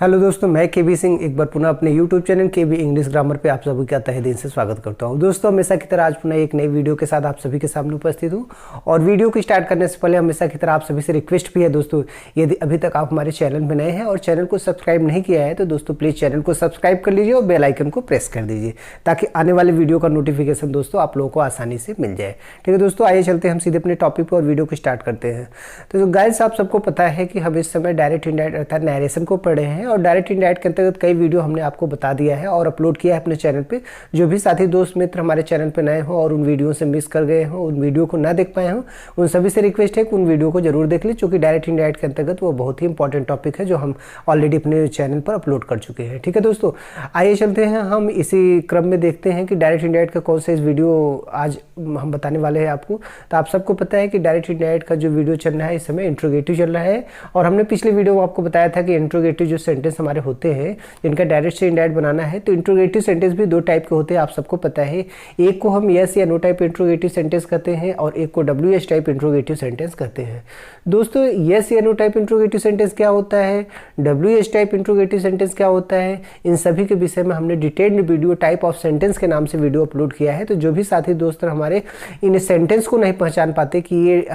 Hello दोस्तों, मैं केबी सिंह एक बार पुनः अपने यूट्यूब चैनल केबी इंग्लिश ग्रामर पे आप सभी का तहे दिल से स्वागत करता हूं। दोस्तों, हमेशा की तरह आज पुनः एक नई वीडियो के साथ आप सभी के सामने उपस्थित हूं। और वीडियो को स्टार्ट करने से पहले हमेशा की तरह आप सभी से रिक्वेस्ट भी है दोस्तों, यदि अभी तक आप हमारे चैनल पर नए हैं और चैनल को सब्सक्राइब नहीं किया है तो दोस्तों प्लीज़ चैनल को सब्सक्राइब कर लीजिए और बेल आइकन को प्रेस कर दीजिए ताकि आने वाले वीडियो का नोटिफिकेशन दोस्तों आप लोगों को आसानी से मिल जाए। ठीक है दोस्तों, आइए चलते हैं हम सीधे अपने टॉपिक पर और वीडियो को स्टार्ट करते हैं। तो गाइस, आप सबको पता है कि हम इस समय डायरेक्ट इनडायरेक्ट अर्थात नरेशन को पढ़ रहे हैं और डायरेक्ट इनडायरेक्ट के अंतर्गत कई वीडियो हमने आपको बता दिया है और अपलोड किया है अपने चैनल पे। जो भी साथी दोस्त मित्र हमारे चैनल पे नए हो और उन वीडियो से मिस कर गए हो, उन वीडियो को ना देख पाए हो, उन सभी से रिक्वेस्ट है कि उन वीडियो को जरूर देख लें, क्योंकि डायरेक्ट इनडायरेक्ट के अंतर्गत वो बहुत ही इंपॉर्टेंट टॉपिक है जो हम ऑलरेडी अपने चैनल पर अपलोड कर चुके हैं। ठीक है दोस्तों, आइए चलते हैं हम इसी क्रम में देखते हैं कि डायरेक्ट इनडायरेक्ट का कौन सा इस वीडियो आज हम बताने वाले हैं आपको। तो आप सबको पता है कि डायरेक्ट इनडायरेक्ट का जो वीडियो चल रहा है इस समय इंट्रोगेटिव चल रहा है। और हमने पिछले वीडियो में आपको बताया था कि इंट्रोगेटिव जो सेंटेंस हमारे होते हैं जिनका डायरेक्ट से इनडायरेक्ट बनाना है, तो इंट्रोगेटिव सेंटेंस भी दो टाइप के होते हैं, आप सबको पता है। एक को हम यस या नो टाइप इंट्रोगेटिव सेंटेंस कहते हैं और एक को WH टाइप इंट्रोगेटिव सेंटेंस कहते हैं। दोस्तों, यस या नो टाइप इंट्रोगेटिव सेंटेंस क्या होता है, WH टाइप इंट्रोगेटिव सेंटेंस क्या होता है, इन सभी के विषय में हमने detailed video type of sentence के नाम से वीडियो अपलोड किया है। तो जो भी साथी दोस्त हमारे इन सेंटेंस को नहीं पहचान पाते कि ये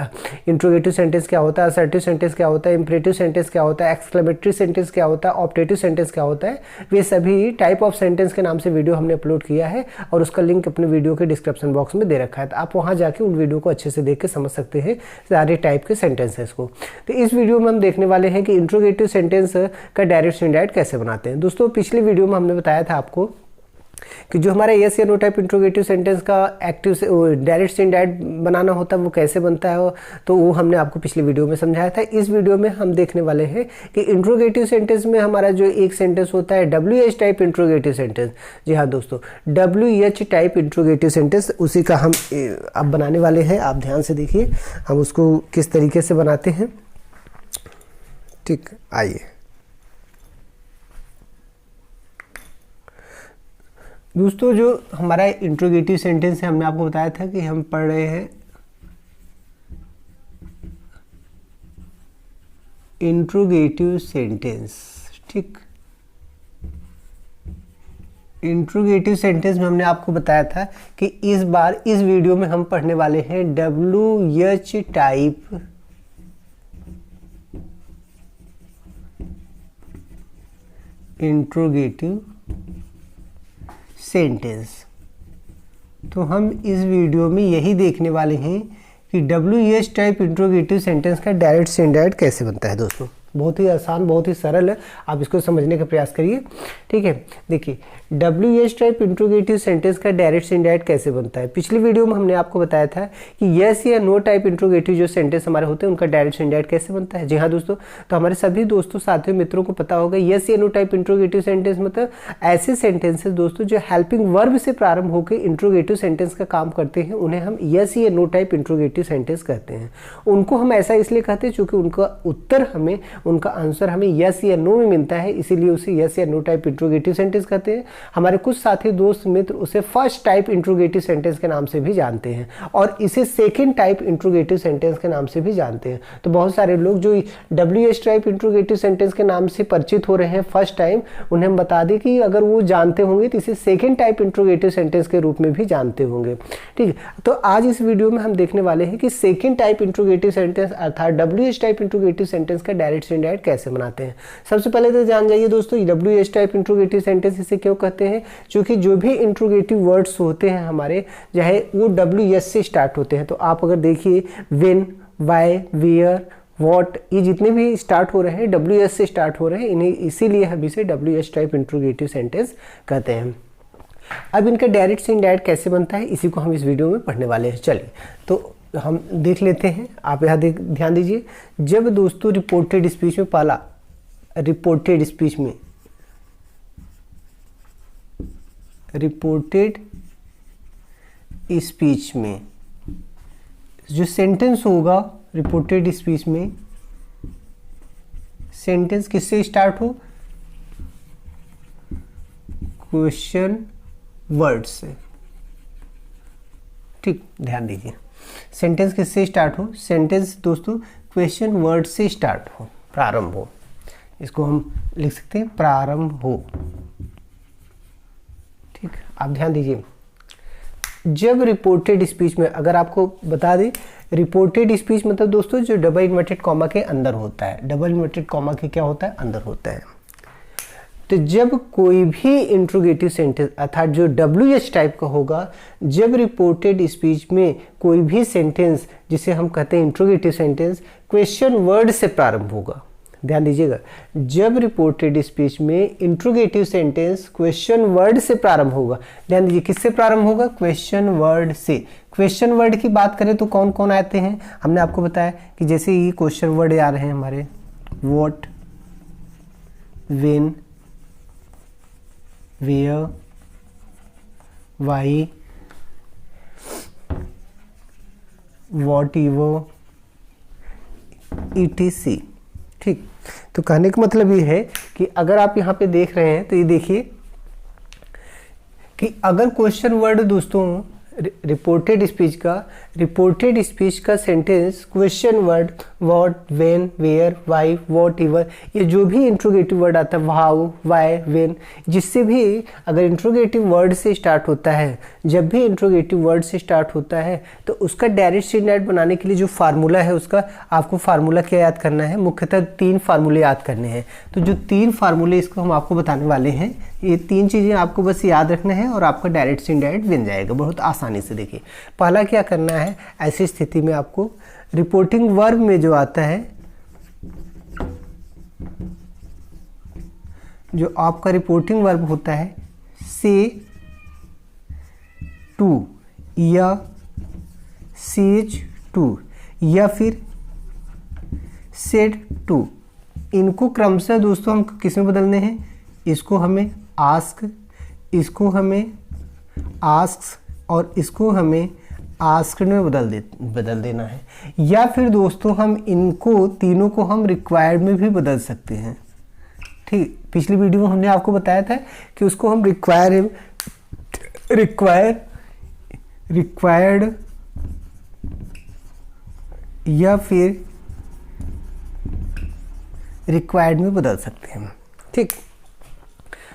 इंट्रोगेटिव सेंटेंस क्या होता है, असर्टिव सेंटेंस क्या होता है, इंपरेटिव सेंटेंस क्या होता है, एक्सक्लेमेटरी सेंटेंस क्या होता है, ऑप्टेटिव सेंटेंस क्या होता है, वे सभी टाइप ऑफ सेंटेंस के नाम से वीडियो हमने अपलोड किया है और उसका लिंक अपने वीडियो के डिस्क्रिप्शन बॉक्स में दे रखा है। तो आप वहां जाके उन वीडियो को अच्छे से देख के समझ सकते हैं सारे टाइप के सेंटेंसेस को। तो इस वीडियो में हम देखने वाले हैं कि इंट्रोगेटिव सेंटेंस का डायरेक्ट से इनडायरेक्ट कैसे बनाते हैं। दोस्तों, पिछली वीडियो में हमने बताया था आपको कि जो हमारा यस या नो टाइप इंट्रोगेटिव सेंटेंस का एक्टिव से डायरेक्ट से इनडायरेक्ट बनाना होता है वो कैसे बनता है, तो वो हमने आपको पिछली वीडियो में समझाया था। इस वीडियो में हम देखने वाले हैं कि इंट्रोगेटिव सेंटेंस में हमारा जो एक सेंटेंस होता है WH टाइप इंट्रोगेटिव सेंटेंस। जी हाँ दोस्तों, WH टाइप इंट्रोगेटिव सेंटेंस उसी का हम अब बनाने वाले हैं। आप ध्यान से देखिए हम उसको किस तरीके से बनाते हैं। ठीक, आइए। दोस्तों, जो हमारा इंट्रोगेटिव सेंटेंस है हमने आपको बताया था कि हम पढ़ रहे हैं इंट्रोगेटिव सेंटेंस। ठीक, इंट्रोगेटिव सेंटेंस में हमने आपको बताया था कि इस बार इस वीडियो में हम पढ़ने वाले हैं WH टाइप इंट्रोगेटिव सेंटेंस। तो हम इस वीडियो में यही देखने वाले हैं कि WH टाइप इंट्रोगेटिव सेंटेंस का डायरेक्ट से इनडायरेक्ट कैसे बनता है। दोस्तों, बहुत ही आसान, बहुत ही सरल है, आप इसको समझने का प्रयास करिए। ठीक है, देखिए WH टाइप इंट्रोगेटिव सेंटेंस का डायरेक्ट से इनडायरेक्ट कैसे बनता है। पिछली वीडियो में हमने आपको बताया था कि यस या नो टाइप इंट्रोगेटिव जो सेंटेंस हमारे होते हैं उनका डायरेक्ट से इनडायरेक्ट कैसे बनता है। जी हाँ दोस्तों, तो हमारे सभी दोस्तों साथियों मित्रों को पता होगा यस या नो टाइप इंट्रोगेटिव सेंटेंस मतलब ऐसे सेंटेंसेस दोस्तों जो हेल्पिंग वर्ब से प्रारंभ होकर इंट्रोगेटिव सेंटेंस का काम करते हैं, उन्हें हम यस या नो टाइप इंट्रोगेटिव सेंटेंस कहते हैं। उनको हम ऐसा इसलिए कहते हैं क्योंकि उनका उत्तर हमें, उनका आंसर हमें यस या नो में मिलता है, इसीलिए उसे यस या नो टाइप इंट्रोगेटिव सेंटेंस कहते हैं। हमारे कुछ साथी दोस्त मित्र उसे फर्स्ट टाइप इंट्रोगेटिव सेंटेंस के नाम से भी जानते हैं और इसे सेकंड टाइप इंट्रोगेटिव सेंटेंस के नाम से भी जानते हैं। तो बहुत सारे लोग जो WH टाइप इंट्रोगेटिव सेंटेंस के नाम से परिचित हो रहे हैं फर्स्ट टाइम, उन्हें हम बता दें कि अगर वो जानते होंगे तो इसे सेकंड टाइप इंट्रोगेटिव सेंटेंस के रूप में भी जानते होंगे। ठीक है, तो आज इस वीडियो में हम देखने वाले हैं कि सेकंड टाइप इंट्रोगेटिव सेंटेंस अर्थात WH टाइप इंट्रोगेटिव सेंटेंस का डायरेक्ट से इनडायरेक्ट कैसे बनाते हैं। सबसे पहले तो जान जाइए दोस्तों WH टाइप इंट्रोगेटिव सेंटेंस इसे क्यों कहते हैं, क्योंकि जो भी इंट्रोगेटिव वर्ड्स होते हैं हमारे, चाहे वो WH से स्टार्ट होते हैं। तो आप अगर देखिए व्हेन, व्हाई, वेयर, व्हाट, ये जितने भी स्टार्ट हो रहे हैं WH से स्टार्ट हो रहे हैं, इन्हें इसीलिए हम इसे WH टाइप इंट्रोगेटिव सेंटेंस कहते हैं। अब इनका डायरेक्ट से इनडायरेक्ट कैसे बनता है इसी को हम इस वीडियो में पढ़ने वाले हैं। चलिए तो हम देख लेते हैं। आप यहाँ ध्यान दीजिए, जब दोस्तों रिपोर्टेड स्पीच में पहला रिपोर्टेड स्पीच में जो सेंटेंस होगा रिपोर्टेड स्पीच में, सेंटेंस किससे स्टार्ट हो, क्वेश्चन वर्ड से। ठीक, ध्यान दीजिए, सेंटेंस किससे स्टार्ट हो, सेंटेंस दोस्तों क्वेश्चन वर्ड से स्टार्ट हो, प्रारंभ हो। इसको हम लिख सकते हैं प्रारंभ हो। ठीक, आप ध्यान दीजिए, जब रिपोर्टेड स्पीच में, अगर आपको बता दें रिपोर्टेड स्पीच मतलब दोस्तों जो डबल इन्वर्टेड कॉमा के अंदर होता है, डबल इन्वर्टेड कॉमा के क्या होता है, अंदर होता है। तो जब कोई भी इंट्रोगेटिव सेंटेंस अर्थात जो WH टाइप का होगा, जब रिपोर्टेड स्पीच में कोई भी सेंटेंस जिसे हम कहते हैं इंट्रोगेटिव सेंटेंस क्वेश्चन वर्ड से प्रारंभ होगा। ध्यान दीजिएगा, जब रिपोर्टेड स्पीच में इंट्रोगेटिव सेंटेंस क्वेश्चन वर्ड से प्रारंभ होगा। ध्यान दीजिए, किससे प्रारंभ होगा, क्वेश्चन वर्ड से। क्वेश्चन वर्ड की बात करें तो कौन कौन आते हैं, हमने आपको बताया कि जैसे ये क्वेश्चन वर्ड आ रहे हैं हमारे, what, when, where, why, whatever, ETC। ठीक, तो कहने का मतलब ये है कि अगर आप यहाँ पे देख रहे हैं तो ये देखिए कि अगर क्वेश्चन वर्ड दोस्तों रिपोर्टेड स्पीच का sentence question word what, when, where, why, whatever, ये जो भी इंट्रोगेटिव वर्ड आता है, हाउ, वाई, व्हेन, जिससे भी अगर इंट्रोगेटिव वर्ड से स्टार्ट होता है, जब भी इंट्रोगेटिव वर्ड से स्टार्ट होता है तो उसका डायरेक्ट से इनडायरेक्ट बनाने के लिए जो फार्मूला है उसका आपको फार्मूला क्या याद करना है, मुख्यतः 3 फार्मूले याद करने हैं। तो जो 3 फार्मूले इसको हम आपको बताने वाले हैं, ये 3 चीज़ें आपको बस याद रखना है और आपका डायरेक्ट से इनडायरेक्ट बन जाएगा बहुत आसानी से। देखिए, पहला क्या करना है, ऐसी स्थिति में आपको रिपोर्टिंग वर्ब में जो आता है, जो आपका रिपोर्टिंग वर्ब होता है से टू या सेज टू या फिर सेड टू, इनको क्रमशः दोस्तों हम किस में बदलने हैं, इसको हमें आस्क, इसको हमें आस्क्स और इसको हमें आस्क्ड में बदल देना है। या फिर दोस्तों हम इनको तीनों को हम रिक्वायर्ड में भी बदल सकते हैं। ठीक, पिछली वीडियो में हमने आपको बताया था कि उसको हम रिक्वायर्ड या फिर रिक्वायर्ड में बदल सकते हैं। ठीक,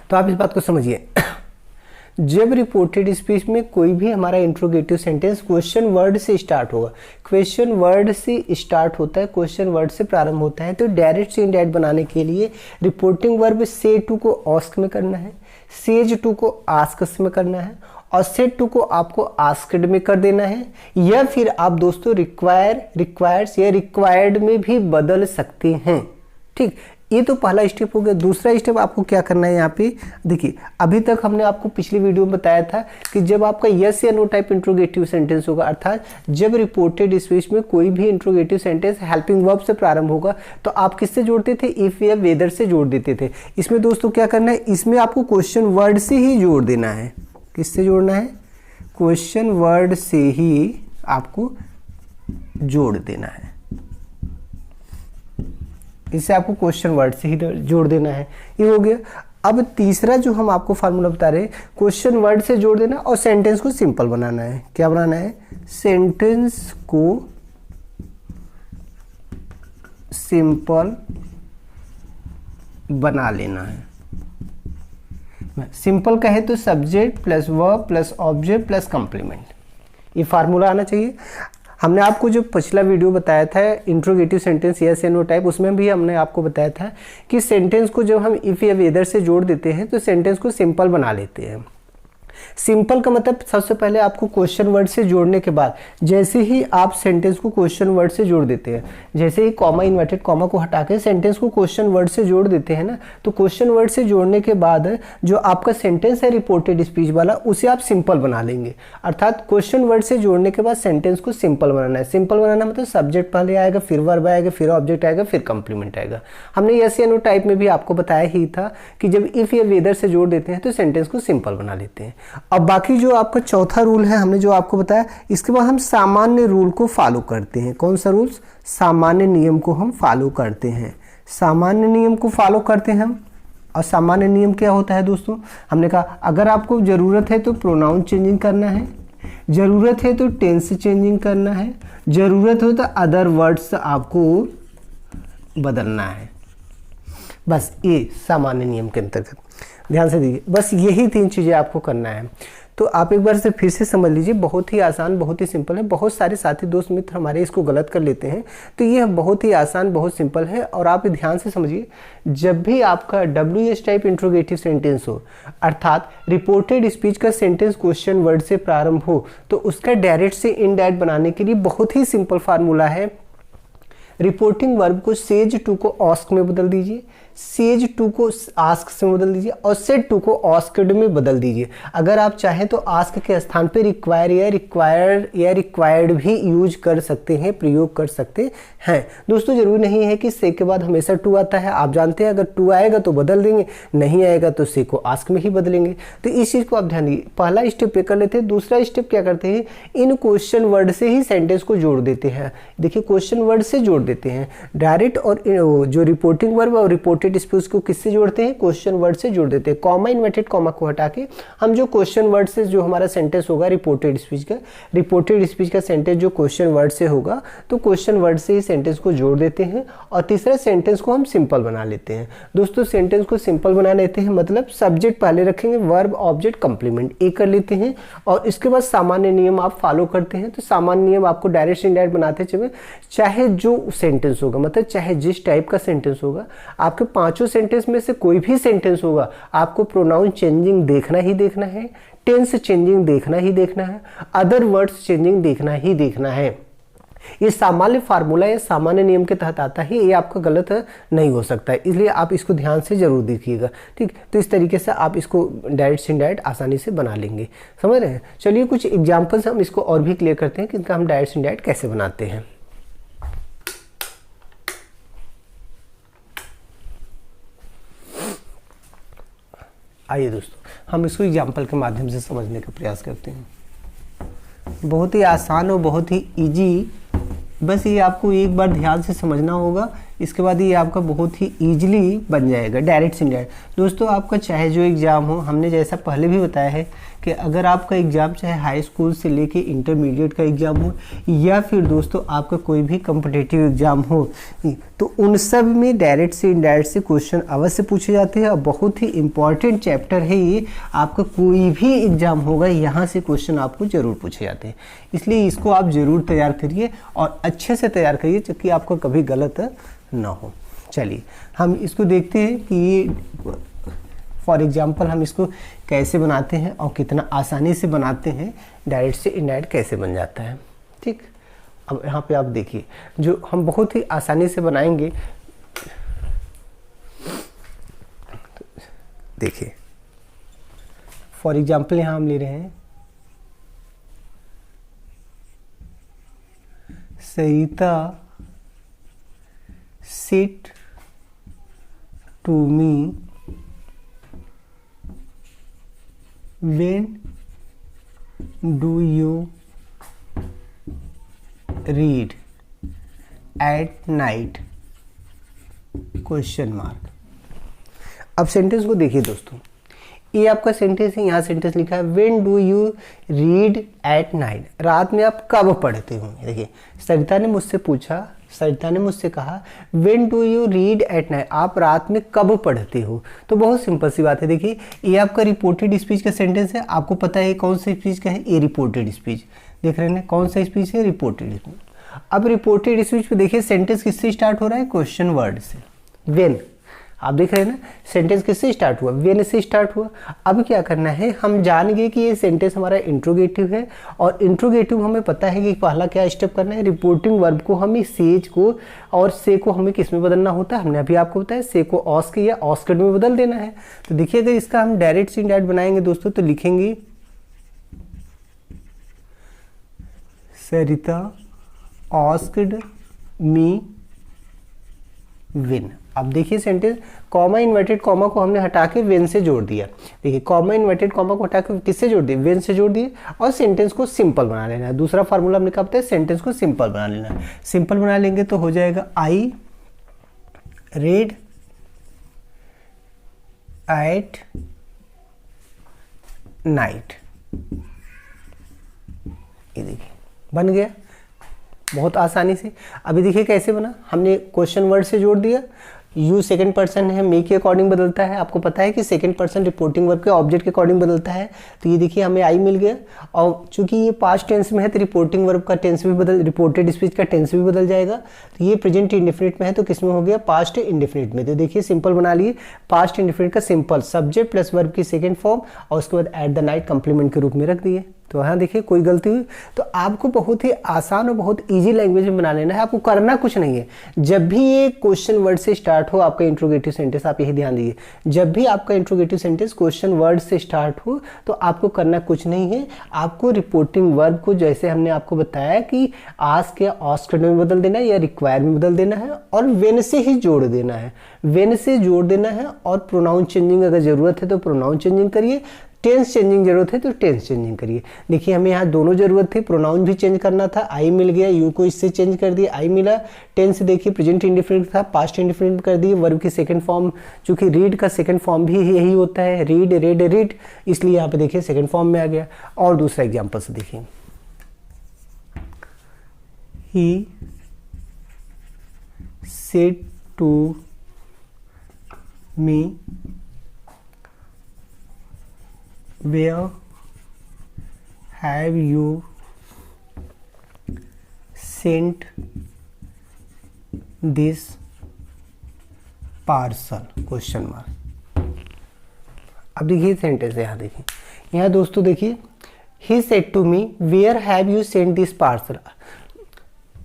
तो आप इस बात को समझिए, जब रिपोर्टेड स्पीच में कोई भी हमारा इंट्रोगेटिव सेंटेंस क्वेश्चन वर्ड से स्टार्ट होगा, क्वेश्चन वर्ड से स्टार्ट होता है, क्वेश्चन वर्ड से प्रारंभ होता है, तो डायरेक्ट से इनडायरेक्ट बनाने के लिए रिपोर्टिंग वर्ब से टू को आस्क में करना है, सेज टू को आस्क्स में करना है और सेड टू को आपको आस्क्ड में कर देना है। या फिर आप दोस्तों रिक्वायर्स या रिक्वायर्ड में भी बदल सकते हैं। ठीक, ये तो पहला स्टेप हो गया। दूसरा स्टेप आपको क्या करना है, यहाँ पे देखिए, अभी तक हमने आपको पिछली वीडियो में बताया था कि जब आपका यस या नो टाइप इंट्रोगेटिव सेंटेंस होगा, अर्थात जब रिपोर्टेड स्पीच में कोई भी इंट्रोगेटिव सेंटेंस हेल्पिंग वर्ब से प्रारंभ होगा तो आप किससे जोड़ते थे, इफ या वेदर से जोड़ देते थे। इसमें दोस्तों क्या करना है, इसमें आपको क्वेश्चन वर्ड से ही जोड़ देना है। किससे जोड़ना है, क्वेश्चन वर्ड से ही आपको जोड़ देना है। इससे आपको क्वेश्चन वर्ड से ही जोड़ देना है। ये हो गया। अब तीसरा जो हम आपको फार्मूला बता रहे हैं, क्वेश्चन वर्ड से जोड़ देना और सेंटेंस को सिंपल बनाना है। क्या बनाना है, सेंटेंस को सिंपल बना लेना है। सिंपल कहे तो subject plus verb plus object plus complement, ये फार्मूला आना चाहिए। हमने आपको जो पिछला वीडियो बताया था इंट्रोगेटिव सेंटेंस यस या नो टाइप, उसमें भी हमने आपको बताया था कि सेंटेंस को जब हम इफ या वेदर से जोड़ देते हैं तो सेंटेंस को सिंपल बना लेते हैं। सिंपल का मतलब सबसे पहले आपको क्वेश्चन वर्ड से जोड़ने के बाद, जैसे ही आप सेंटेंस को क्वेश्चन वर्ड से जोड़ देते हैं, जैसे ही कॉमा इन्वर्टेड कॉमा को हटा के सेंटेंस को क्वेश्चन वर्ड से जोड़ देते हैं ना, तो क्वेश्चन वर्ड से जोड़ने के बाद जो आपका सेंटेंस है रिपोर्टेड स्पीच वाला, उसे आप सिंपल बना लेंगे। अर्थात क्वेश्चन वर्ड से जोड़ने के बाद सेंटेंस को सिंपल बनाना है। सिंपल बनाना मतलब सब्जेक्ट पहले आएगा, फिर वर्ब आएगा, फिर ऑब्जेक्ट आएगा, फिर कंप्लीमेंट आएगा। हमने यस या नो टाइप में भी आपको बताया ही था कि जब इफ या वेदर से जोड़ देते हैं तो सेंटेंस को सिंपल बना लेते हैं। अब बाकी जो आपका चौथा रूल है हमने जो आपको बताया, इसके बाद हम सामान्य रूल को फॉलो करते हैं। कौन सा रूल्स, सामान्य नियम को हम फॉलो करते हैं। सामान्य नियम को फॉलो करते हैं हम। और सामान्य नियम क्या होता है दोस्तों, हमने कहा अगर आपको जरूरत है तो प्रोनाउन चेंजिंग करना है, जरूरत है तो टेंस चेंजिंग करना है, जरूरत हो तो अदर वर्ड्स आपको बदलना है। बस ये सामान्य नियम के अंतर्गत ध्यान से दीजिए, बस यही 3 चीज़ें आपको करना है। तो आप एक बार से फिर से समझ लीजिए, बहुत ही आसान, बहुत ही सिंपल है। बहुत सारे साथी दोस्त मित्र हमारे इसको गलत कर लेते हैं, तो ये बहुत ही आसान, बहुत सिंपल है। और आप ध्यान से समझिए, जब भी आपका WH टाइप इंट्रोगेटिव सेंटेंस हो, अर्थात रिपोर्टेड स्पीच का सेंटेंस क्वेश्चन वर्ड से प्रारंभ हो, तो उसका डायरेक्ट से इनडायरेक्ट बनाने के लिए बहुत ही सिंपल फार्मूला है। रिपोर्टिंग वर्ब को सेज टू को आस्क में बदल दीजिए, सेज टू को आस्क से बदल दीजिए और सेड टू को आस्क्ड में बदल दीजिए। अगर आप चाहें तो आस्क के स्थान पे रिक्वायर या रिक्वायर्ड भी यूज कर सकते हैं, प्रयोग कर सकते हैं। दोस्तों जरूरी नहीं है कि से के बाद हमेशा टू आता है। आप जानते हैं अगर टू आएगा तो बदल देंगे, नहीं आएगा तो से को आस्क में ही बदलेंगे। तो इस चीज़ को आप ध्यान दीजिए। पहला स्टेप पे कर लेते हैं। दूसरा स्टेप क्या करते हैं, इन क्वेश्चन वर्ड से ही सेंटेंस को जोड़ देते हैं। देखिए क्वेश्चन वर्ड से जोड़ देते हैं डायरेक्ट, और जो रिपोर्टिंग वर्ब और रिपोर्टेड स्पीच को किससे जोड़ते हैं, क्वेश्चन वर्ड से जोड़ देते हैं। कॉमा इन्वर्टेड कॉमा को हटा के हम जो क्वेश्चन वर्ड से जो हमारा सेंटेंस होगा रिपोर्टेड स्पीच का सेंटेंस जो क्वेश्चन वर्ड से होगा, तो क्वेश्चन वर्ड से ही सेंटेंस को जोड़ देते हैं। और तीसरा सेंटेंस को हम सिंपल बना लेते हैं। दोस्तों सेंटेंस को सिंपल बना लेते हैं मतलब सब्जेक्ट पहले रखेंगे, वर्ब ऑब्जेक्ट कंप्लीमेंट एक कर लेते हैं, और इसके बाद सामान्य नियम आप फॉलो करते हैं। तो सामान्य नियम आपको डायरेक्ट से इनडायरेक्ट बनाते चले, चाहे जो सेंटेंस होगा, मतलब चाहे जिस टाइप का सेंटेंस होगा, आपके 5 सेंटेंस में से कोई भी सेंटेंस होगा, आपको प्रोनाउन चेंजिंग देखना ही देखना है, टेंस चेंजिंग देखना ही देखना है, अदर वर्ड्स चेंजिंग देखना ही देखना है। ये सामान्य फार्मूला या सामान्य नियम के तहत आता है, ये आपका गलत नहीं हो सकता है, इसलिए आप इसको ध्यान से जरूर देखिएगा। ठीक, तो इस तरीके से आप इसको डायरेक्ट से इनडायरेक्ट आसानी से बना लेंगे। समझ रहे हैं? चलिए कुछ एग्जाम्पल्स हम इसको और भी क्लियर करते हैं कि इनका हम डायरेक्ट से इनडायरेक्ट कैसे बनाते हैं। आइए दोस्तों हम इसको एग्जाम्पल के माध्यम से समझने का प्रयास करते हैं। बहुत ही आसान और बहुत ही इजी, बस ये आपको एक बार ध्यान से समझना होगा, इसके बाद ये आपका बहुत ही ईजिली बन जाएगा डायरेक्ट से इनडायरेक्ट। दोस्तों आपका चाहे जो एग्ज़ाम हो, हमने जैसा पहले भी बताया है कि अगर आपका एग्ज़ाम चाहे हाई स्कूल से लेके इंटरमीडिएट का एग्ज़ाम हो, या फिर दोस्तों आपका कोई भी कॉम्पिटिटिव एग्ज़ाम हो, तो उन सब में डायरेक्ट से इनडायरेक्ट से क्वेश्चन अवश्य पूछे जाते हैं। और बहुत ही इंपॉर्टेंट चैप्टर है ये, आपका कोई भी एग्ज़ाम होगा यहाँ से क्वेश्चन आपको ज़रूर पूछे जाते हैं, इसलिए इसको आप ज़रूर तैयार करिए और अच्छे से तैयार करिए ताकि आपको कभी गलत ना हो। चलिए हम इसको देखते हैं कि ये फॉर एग्जाम्पल हम इसको कैसे बनाते हैं और कितना आसानी से बनाते हैं, डायरेक्ट से इनडायरेक्ट कैसे बन जाता है। ठीक, अब यहाँ पे आप देखिए जो हम बहुत ही आसानी से बनाएंगे। देखिए फॉर एग्जाम्पल यहाँ हम ले रहे हैं Sarita said to me when do you read at night question mark. अब सेंटेंस को देखिए दोस्तों, ये आपका सेंटेंस है, यहाँ सेंटेंस लिखा है when do you read at night, रात में आप कब पढ़ते होंगे। देखिए सरिता ने मुझसे पूछा, सरिता ने मुझसे कहा when do you read at night, आप रात में कब पढ़ते हो। तो बहुत सिंपल सी बात है। देखिए ये आपका रिपोर्टेड स्पीच का सेंटेंस है, आपको पता है कौन सा स्पीच का है, ये रिपोर्टेड स्पीच। देख रहे हैं कौन सा स्पीच है, रिपोर्टेड स्पीच। अब रिपोर्टेड स्पीच पे देखिए सेंटेंस किससे स्टार्ट हो रहा है, क्वेश्चन वर्ड से, when। आप देख रहे हैं ना सेंटेंस किससे स्टार्ट हुआ, when से स्टार्ट हुआ। अब क्या करना है, हम जान गए कि ये सेंटेंस हमारा इंट्रोगेटिव है, और इंट्रोगेटिव हमें पता है कि पहला क्या स्टेप करना है, रिपोर्टिंग वर्ब को हमें सेज को और से को हमें किस में बदलना होता है, हमने अभी आपको बताया से को आस्क या आस्क्ड में बदल देना है। तो देखिए अगर इसका हम डायरेक्ट से इनडायरेक्ट बनाएंगे दोस्तों, तो लिखेंगे सरिता आस्क्ड मी when। अब देखिए सेंटेंस कॉमा इन्वर्टेड कॉमा को हमने हटा के when से जोड़ दिया। देखिए कॉमा इन्वर्टेड कॉमा को हटा के किससे जोड़ दिए, when से जोड़ दिए, और सेंटेंस को सिंपल बना लेना है। दूसरा फार्मूला हमने कहा बताया, सेंटेंस को सिंपल बना लेना है। सिंपल बना लेंगे तो हो जाएगा आई रेड एट नाइट। ये देखिए बन गया बहुत आसानी से। अभी देखिए कैसे बना, हमने क्वेश्चन वर्ड से जोड़ दिया, यू सेकंड पर्सन है, मी के अकॉर्डिंग बदलता है। आपको पता है कि सेकंड पर्सन रिपोर्टिंग वर्ब के ऑब्जेक्ट के अकॉर्डिंग बदलता है। तो ये देखिए हमें आई मिल गया, और चूंकि ये पास्ट टेंस में है तो रिपोर्टिंग वर्ब का टेंस भी रिपोर्टेड स्पीच का टेंस भी बदल जाएगा। तो ये प्रेजेंट इंडेफिनिट में है तो किस में हो गया, पास्ट इंडेफिनिट में। तो देखिए सिंपल बना लिए, पास्ट इंडेफिनिट का सिंपल सब्जेक्ट प्लस वर्ब की सेकेंड फॉर्म और उसके बाद एट द नाइट कंप्लीमेंट के रूप में रख दिए। तो हाँ देखिए कोई गलती हुई तो आपको बहुत ही आसान और बहुत इजी लैंग्वेज में बना लेना है, आपको करना कुछ नहीं है। जब भी ये क्वेश्चन वर्ड से स्टार्ट हो आपका इंट्रोगेटिव सेंटेंस, आप यही ध्यान दीजिए, जब भी आपका इंट्रोगेटिव सेंटेंस क्वेश्चन वर्ड से स्टार्ट हो तो आपको करना कुछ नहीं है। आपको रिपोर्टिंग वर्ब को जैसे हमने आपको बताया कि आस्क या आस्क्ड में बदल देना है या रिक्वायर में बदल देना है और वेन से ही जोड़ देना है, वेन से जोड़ देना है। और प्रोनाउन चेंजिंग अगर जरूरत है तो प्रोनाउन चेंजिंग करिए, टेंस चेंजिंग जरूरत है तो टेंस चेंजिंग करिए। देखिए हमें यहाँ दोनों जरूरत थी, प्रोनाउन भी चेंज करना था, आई मिल गया, यू को इससे चेंज कर दिया, आई मिला। टेंस देखिए प्रेजेंट इंडेफिनिट था, पास्ट इंडेफिनिट कर दिए। वर्ब की सेकंड फॉर्म, चूंकि रीड का सेकंड फॉर्म भी यही होता है, रीड रेड रीड, इसलिए यहाँ पे देखिए सेकंड फॉर्म में आ गया। और दूसरा एग्जाम्पल से देखिए, he said to me where have you sent this parcel, question mark. अब देखिए सेंटेंस यहाँ देखिए, यहाँ दोस्तों देखिए, he said to me where have you sent this parcel,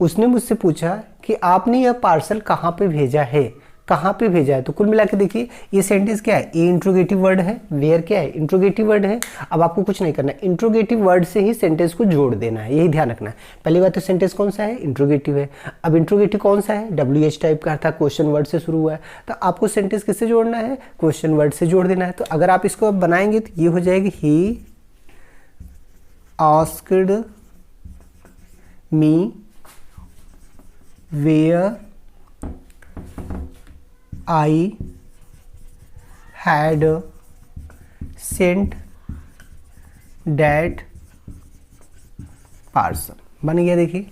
उसने मुझसे पूछा कि आपने यह पार्सल कहाँ पे भेजा है, कहाँ पे भेजा है। तो कुल मिला के देखिए ये सेंटेंस क्या है, ये इंट्रोगेटिव वर्ड है, वेयर क्या है, इंट्रोगेटिव वर्ड है। अब आपको कुछ नहीं करना है, इंट्रोगेटिव वर्ड से ही सेंटेंस को जोड़ देना है, यही ध्यान रखना है। पहली बात तो सेंटेंस कौन सा है, इंट्रोगेटिव है। अब इंट्रोगेटिव कौन सा है, WH टाइप का था, क्वेश्चन वर्ड से शुरू हुआ है, तो आपको सेंटेंस किससे जोड़ना है, क्वेश्चन वर्ड से जोड़ देना है। तो अगर आप इसको बनाएंगे तो ये हो जाएगी, he asked me where I had sent that parcel। बन गया। देखिए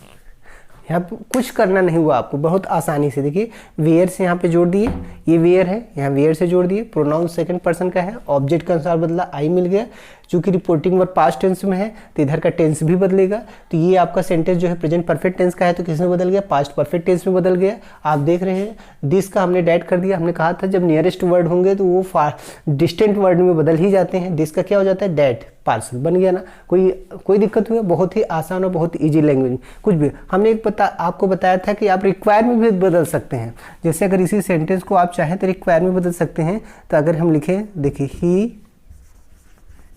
यहाँ पे कुछ करना नहीं हुआ आपको, बहुत आसानी से। देखिए वेयर से यहाँ पे जोड़ दिए, ये वेयर है, यहाँ वेयर से जोड़ दिए, प्रोनाउन सेकंड पर्सन का है, ऑब्जेक्ट का अनुसार बदला, आई मिल गया। चूंकि रिपोर्टिंग वर्ब पास्ट टेंस में है तो इधर का टेंस भी बदलेगा। तो ये आपका सेंटेंस जो है प्रेजेंट परफेक्ट टेंस का है तो किस में बदल गया, पास्ट परफेक्ट टेंस में बदल गया। आप देख रहे हैं दिस का हमने डैट कर दिया। हमने कहा था जब नियरेस्ट वर्ड होंगे तो वो डिस्टेंट वर्ड में बदल ही जाते हैं। दिस का क्या हो जाता है, डैट, पार्सल बन गया ना। कोई दिक्कत हुई, बहुत ही आसान और बहुत ईजी लैंग्वेज। कुछ भी हमने आपको बताया था कि आप रिक्वायर में भी बदल सकते हैं। जैसे अगर इसी सेंटेंस को आप चाहें तो रिक्वायर में बदल सकते हैं। तो अगर हम लिखें, देखिए ही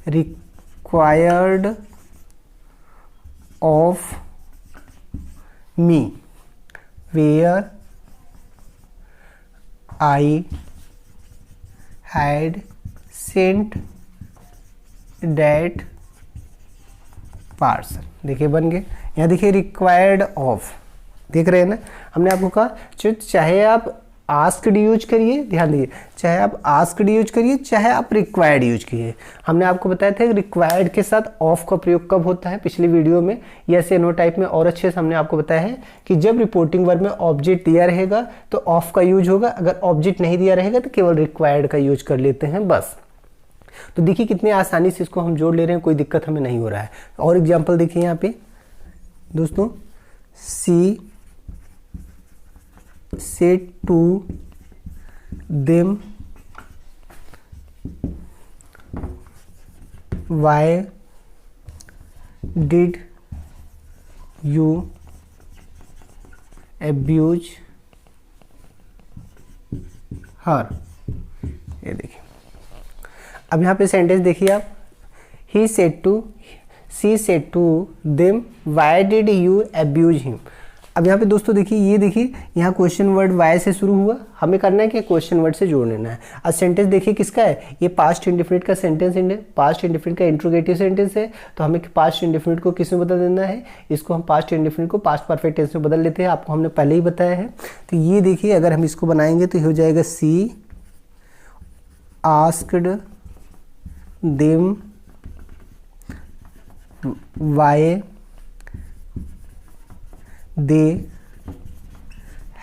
required of me where I had sent that parcel। देखिए बन गए। यहाँ देखिए रिक्वायर्ड ऑफ, देख रहे हैं ना, हमने आपको कहा चाहे आप आस्क्ड यूज करिए, ध्यान दीजिए, चाहे आप आस्क्ड यूज करिए चाहे आप रिक्वायर्ड यूज करिए। हमने आपको बताया था कि रिक्वायर्ड के साथ ऑफ का प्रयोग कब होता है, पिछली वीडियो में या नो टाइप में और अच्छे से हमने आपको बताया है कि जब रिपोर्टिंग वर्ब में ऑब्जेक्ट दिया रहेगा तो ऑफ का यूज होगा, अगर ऑब्जेक्ट नहीं दिया रहेगा तो केवल रिक्वायर्ड का यूज कर लेते हैं बस। तो देखिए कितनी आसानी से इसको हम जोड़ ले रहे हैं, कोई दिक्कत हमें नहीं हो रहा है। और एग्जाम्पल देखिए यहाँ पे दोस्तों, सी said to them why did you abuse her। ये देखिए अब यहाँ पे सेंटेंस देखिए आप, he said to, she said to them why did you abuse him। अब यहाँ पे दोस्तों देखिए, ये देखिए यहाँ क्वेश्चन वर्ड वाई से शुरू हुआ, हमें करना है कि क्वेश्चन वर्ड से जोड़ लेना है। अब सेंटेंस देखिए किसका है, ये पास्ट इंडेफिनिट का सेंटेंस, पास्ट इंडेफिनिट का इंट्रोगेटिव सेंटेंस है। तो हमें पास्ट इंडेफिनिट को किस में बदल देना है, इसको हम पास्ट इंडेफिनिट को पास्ट परफेक्ट टेंस में बदल लेते हैं, आपको हमने पहले ही बताया है। तो ये देखिए अगर हम इसको बनाएंगे तो हो जाएगा, she asked them why they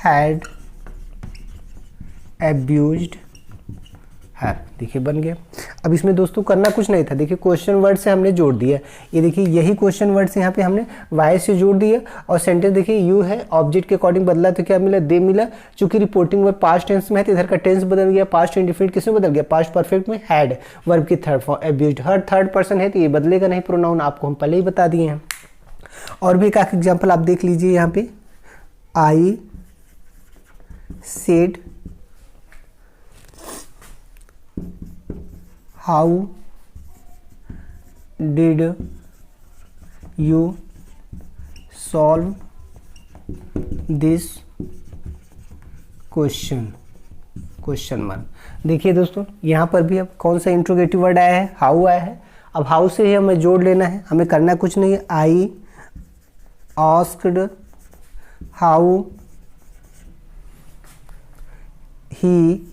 had abused her. देखिए बन गया। अब इसमें दोस्तों करना कुछ नहीं था, देखिए क्वेश्चन वर्ड से हमने जोड़ दिया। ये देखिए यही क्वेश्चन वर्ड से यहाँ पे हमने वाई से जोड़ दिया और सेंटेंस देखिए यू है, ऑब्जेक्ट के अकॉर्डिंग बदला तो क्या मिला, दे मिला। चूंकि रिपोर्टिंग वर्ब पास्ट टेंस में है तो इधर का टेंस बदल गया, पास्ट इंडेफिनिट किस में बदल गया, पास्ट परफेक्ट में हैड, वर्ब की थर्ड फॉर्म एब्यूज्ड हर, थर्ड पर्सन है तो ये बदलेगा नहीं प्रोनाउन, आपको हम पहले ही बता दिए हैं। और भी एक एग्जाम्पल आप देख लीजिए यहाँ पे, I said how did you solve this question mark. देखिए दोस्तों यहाँ पर भी अब कौन सा इंट्रोगेटिव वर्ड आया है, हाउ आया है। अब हाउ से ही हमें जोड़ लेना है, हमें करना कुछ नहीं है। I asked how he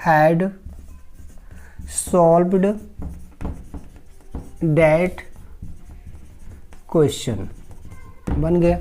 had solved that question. बन गया।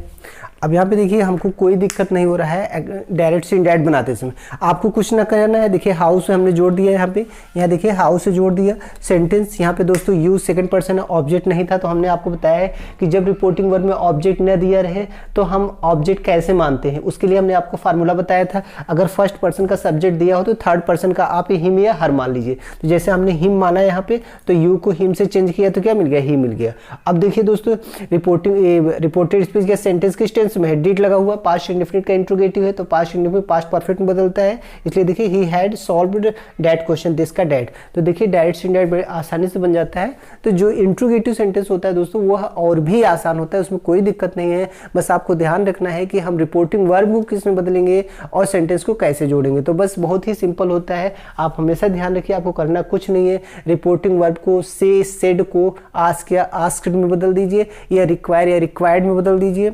अब यहाँ पे देखिए हमको कोई दिक्कत नहीं हो रहा है डायरेक्ट से इनडायरेक्ट बनाते समय, आपको कुछ ना करना है। देखिए हाउ से हमने जोड़ दिया यहाँ पे, यहाँ देखिए हाउ से जोड़ दिया। सेंटेंस यहाँ पे दोस्तों यूज सेकंड पर्सन है, ऑब्जेक्ट नहीं था तो हमने आपको बताया है कि जब रिपोर्टिंग वर्ब में ऑब्जेक्ट न दिया रहे तो हम ऑब्जेक्ट कैसे मानते हैं, उसके लिए हमने आपको फार्मूला बताया था। अगर फर्स्ट पर्सन का सब्जेक्ट दिया हो तो थर्ड पर्सन का आप हिम या हर मान लीजिए। तो जैसे हमने हिम माना यहाँ पे तो यू को हिम से चेंज किया तो क्या मिल गया, ही मिल गया। अब देखिए दोस्तों रिपोर्टेड स्पीच या सेंटेंस किस टेंस में है, डिड लगा हुआ, पास्ट इंडेफिनिट का इंट्रोगेटिव है तो पास्ट इंडेफिनिट पास्ट परफेक्ट में बदलता है, इसलिए देखिए he had solved that question, this का दैट। तो देखिए डायरेक्ट से इनडायरेक्ट बड़े आसानी से बन जाता है। तो जो इंट्रोगेटिव सेंटेंस होता है दोस्तों वह और भी आसान होता है, उसमें कोई दिक्कत नहीं है। बस आपको ध्यान रखना है कि हम रिपोर्टिंग वर्ब को किस में बदलेंगे और सेंटेंस को कैसे जोड़ेंगे। तो बस बहुत ही सिंपल होता है, आप हमेशा ध्यान रखिए, आपको करना कुछ नहीं है। रिपोर्टिंग वर्ब को से, सेड को आस्क या आस्क्ड में बदल दीजिए, या रिक्वायर या रिक्वायर्ड में बदल दीजिए,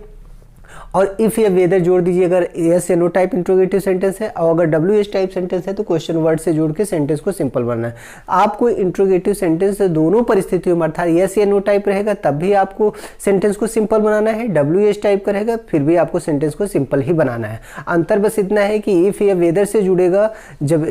और इफ या वेदर जोड़ दीजिए अगर यस या नो टाइप इंट्रोगेटिव सेंटेंस है, और अगर डब्ल्यू एस टाइप सेंटेंस है तो क्वेश्चन वर्ड से जोड़ के सेंटेंस को सिंपल बनना है। आपको इंट्रोगेटिव सेंटेंस दोनों परिस्थितियों में अर्थात यस या नो टाइप रहेगा तब भी आपको सेंटेंस को सिंपल बनाना है, डब्ल्यू एस टाइप का रहेगा फिर भी आपको सेंटेंस को सिंपल ही बनाना है। अंतर बस इतना है कि इफ या वेदर से जुड़ेगा, जब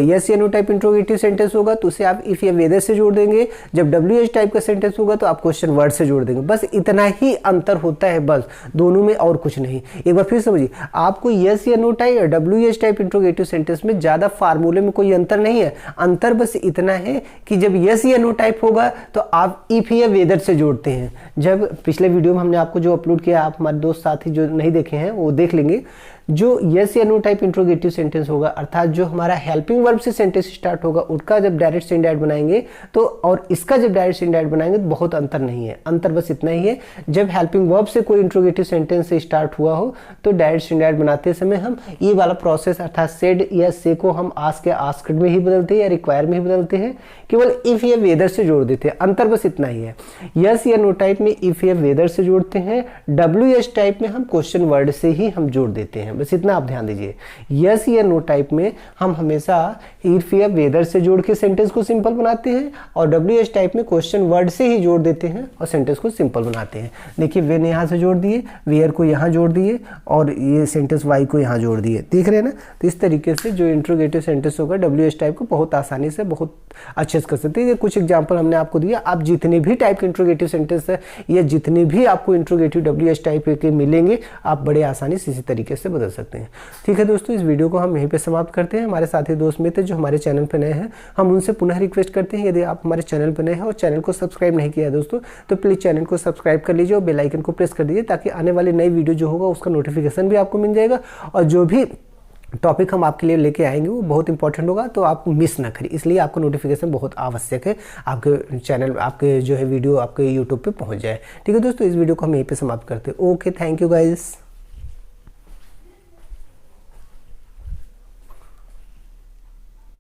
यस या नो टाइप इंट्रोगेटिव सेंटेंस होगा तो उसे आप इफ या वेदर से जोड़ देंगे, जब डब्ल्यू एस टाइप का सेंटेंस होगा तो आप क्वेश्चन वर्ड से जोड़ देंगे। बस इतना ही अंतर होता है, बस दोनों में और कुछ नहीं। एक बार फिर समझिए, आपको यस या नो टाइप या W S type interrogative sentence में ज्यादा फार्मूले में कोई अंतर नहीं है। अंतर बस इतना है कि जब यस या नो टाइप होगा तो आप इफ या वेदर से जोड़ते हैं। जब पिछले वीडियो में हमने आपको जो अपलोड किया, आप हमारे दोस्त साथी जो नहीं देखे हैं वो देख लेंगे। जो यस या नो टाइप इंट्रोगेटिव सेंटेंस होगा अर्थात जो हमारा हेल्पिंग वर्ब से सेंटेंस स्टार्ट होगा उसका जब डायरेक्ट से इनडायरेक्ट बनाएंगे तो, और इसका जब डायरेक्ट से इनडायरेक्ट बनाएंगे तो बहुत अंतर नहीं है। अंतर बस इतना ही है, जब हेल्पिंग वर्ब से कोई इंट्रोगेटिव सेंटेंस से स्टार्ट हुआ हो तो डायरेक्ट से इनडायरेक्ट बनाते समय हम ये वाला प्रोसेस अर्थात सेड या से को हम आस्क या आस्क्ड में ही बदलते हैं या रिक्वायर में ही बदलते हैं, केवल इफ या वेदर से जोड़ देते हैं। अंतर बस इतना ही है। यस या नो टाइप में इफ या वेदर से जोड़ते हैं, डब्ल्यू एस टाइप में हम क्वेश्चन वर्ड से ही हम जोड़ देते हैं। बस इतना आप ध्यान दीजिए। यस या नो टाइप में हम हमेशा इफ या वेदर से जोड़ के सेंटेंस को सिंपल बनाते हैं, और डब्ल्यू एस टाइप में क्वेश्चन वर्ड से ही जोड़ देते हैं और सेंटेंस को सिंपल बनाते हैं। देखिए वेन यहाँ से जोड़ दिए, वेयर को यहाँ जोड़ दिए, और ये सेंटेंस वाई को यहाँ जोड़ दिए। देख रहे हैं ना। तो इस तरीके से जो इंट्रोगेटिव सेंटेंस होगा डब्ल्यू एस टाइप को बहुत आसानी से बहुत अच्छे से कर सकते हैं। ये कुछ एग्जाम्पल हमने आपको दिया। आप जितने भी टाइप के इंट्रोगेटिव सेंटेंस है या जितने भी आपको इंट्रोगेटिव डब्ल्यू एस टाइप के मिलेंगे आप बड़े आसानी से इसी तरीके से बदल सकते हैं। ठीक है दोस्तों, इस वीडियो को हम यहीं पे समाप्त करते हैं। हमारे साथी दोस्त मित्र जो हमारे चैनल पर नए हैं, हम उनसे पुनः रिक्वेस्ट करते हैं यदि आप हमारे चैनल पर नए हैं और चैनल को सब्सक्राइब नहीं किया है दोस्तों तो प्लीज़ चैनल को सब्सक्राइब कर लीजिए और बेल आइकन को प्रेस कर दीजिए, ताकि आने वाली नई वीडियो जो होगा उसका नोटिफिकेशन भी आपको मिल जाएगा, और जो भी टॉपिक हम आपके लिए लेके आएंगे वो बहुत इंपॉर्टेंट होगा तो आप मिस ना करें। इसलिए आपको नोटिफिकेशन बहुत आवश्यक है, आपके चैनल आपके जो है वीडियो आपके यूट्यूब पे पहुंच जाए। ठीक है दोस्तों, इस वीडियो को हम यहीं पे समाप्त करते हैं। Okay, thank you guys.